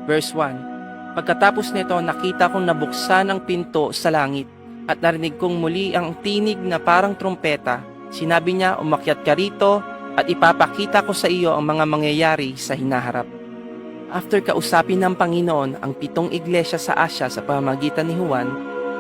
Verse 1. Pagkatapos nito, nakita kong nabuksan ang pinto sa langit at narinig kong muli ang tinig na parang trumpeta. Sinabi niya, umakyat ka rito at ipapakita ko sa iyo ang mga mangyayari sa hinaharap. After kausapin ng Panginoon ang 7 iglesia sa Asya sa pamamagitan ni Juan,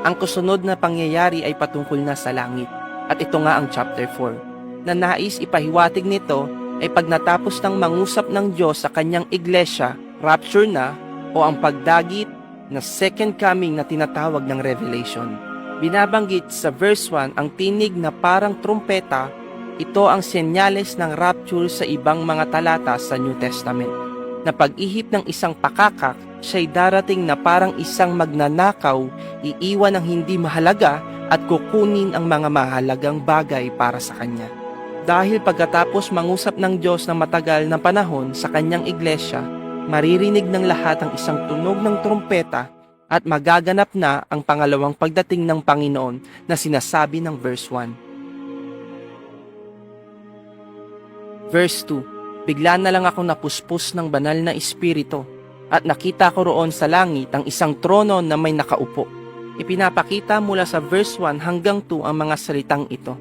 ang kasunod na pangyayari ay patungkol na sa langit. At ito nga ang chapter 4. Na nais ipahiwatig nito ay pag natapos ng mangusap ng Diyos sa kanyang iglesia, rapture na o ang pagdagit na second coming na tinatawag ng Revelation. Binabanggit sa verse 1 ang tinig na parang trumpeta. Ito ang senyales ng rapture sa ibang mga talata sa New Testament. Na pag-ihip ng isang pakakak, siya'y darating na parang isang magnanakaw, iiwan ang hindi mahalaga at kukunin ang mga mahalagang bagay para sa kanya. Dahil pagkatapos mangusap ng Diyos ng matagal na panahon sa kanyang iglesia, maririnig ng lahat ang isang tunog ng trumpeta at magaganap na ang pangalawang pagdating ng Panginoon na sinasabi ng verse 1. Verse 2. Bigla na lang ako napuspos ng banal na espiritu at nakita ko roon sa langit ang isang trono na may nakaupo. Ipinapakita mula sa verse 1 hanggang 2 ang mga salitang ito.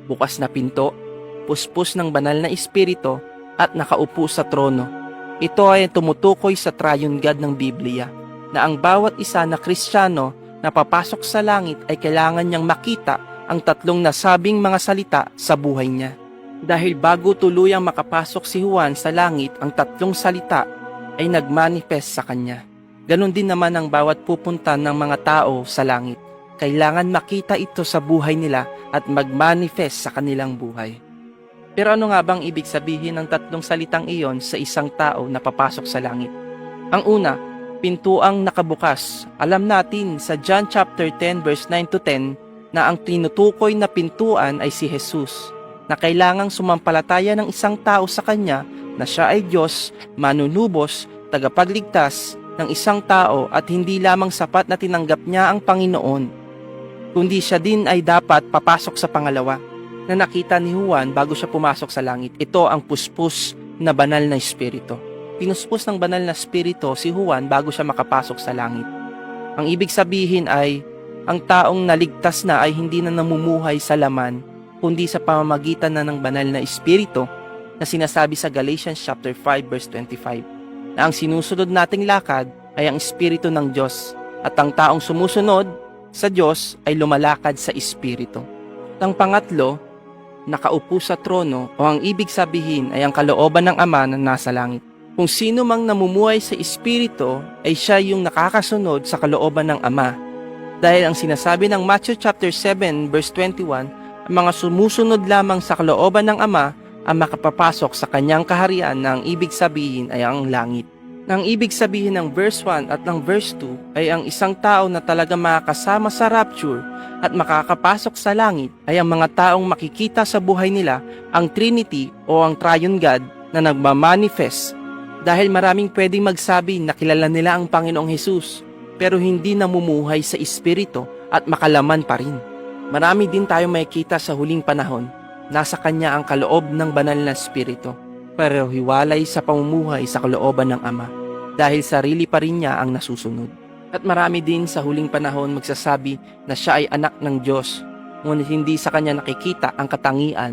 Bukas na pinto, puspos ng banal na espiritu at nakaupo sa trono. Ito ay tumutukoy sa triune God ng Biblia, na ang bawat isa na Kristiyano na papasok sa langit ay kailangan niyang makita ang 3 nasabing mga salita sa buhay niya. Dahil bago tuluyang makapasok si Juan sa langit, ang 3 salita ay nagmanifest sa kanya. Ganon din naman ang bawat pupunta ng mga tao sa langit. Kailangan makita ito sa buhay nila at magmanifest sa kanilang buhay. Pero ano nga bang ibig sabihin ng 3 salitang iyon sa isang tao na papasok sa langit? Ang una, pintuang nakabukas. Alam natin sa John chapter 10 verse 9 to 10 na ang tinutukoy na pintuan ay si Jesus, na kailangang sumampalataya ng isang tao sa kanya na siya ay Diyos, manunubos, tagapagligtas ng isang tao at hindi lamang sapat na tinanggap niya ang Panginoon, kundi siya din ay dapat papasok sa pangalawa na nakita ni Juan bago siya pumasok sa langit. Ito ang puspos na banal na espiritu. Pinuspos ng banal na espiritu si Juan bago siya makapasok sa langit. Ang ibig sabihin ay ang taong naligtas na ay hindi na namumuhay sa laman, kundi sa pamamagitan na ng banal na espiritu na sinasabi sa Galatians chapter 5 verse 25, na ang sinusunod nating lakad ay ang espiritu ng Diyos at ang taong sumusunod sa Diyos ay lumalakad sa espiritu. Ang pangatlo, nakaupo sa trono o ang ibig sabihin ay ang kalooban ng Ama na nasa langit. Kung sino mang namumuhay sa espiritu ay siya yung nakakasunod sa kalooban ng Ama. Dahil ang sinasabi ng Matthew chapter 7 verse 21, ang mga sumusunod lamang sa kalooban ng Ama ang makapapasok sa kanyang kaharian na ang ibig sabihin ay ang langit. Ang ibig sabihin ng verse 1 at ng verse 2 ay ang isang tao na talaga makakasama sa rapture at makakapasok sa langit ay ang mga taong makikita sa buhay nila ang Trinity o ang Triune God na nagmamanifest. Dahil maraming pwedeng magsabi na kilala nila ang Panginoong Hesus pero hindi namumuhay sa espiritu at makalaman pa rin. Marami din tayong makikita sa huling panahon. Nasa kanya ang kaloob ng banal na espiritu, pero hiwalay sa pamumuhay sa kalooban ng Ama, dahil sarili pa rin niya ang nasusunod. At marami din sa huling panahon magsasabi na siya ay anak ng Diyos, ngunit hindi sa kanya nakikita ang katangian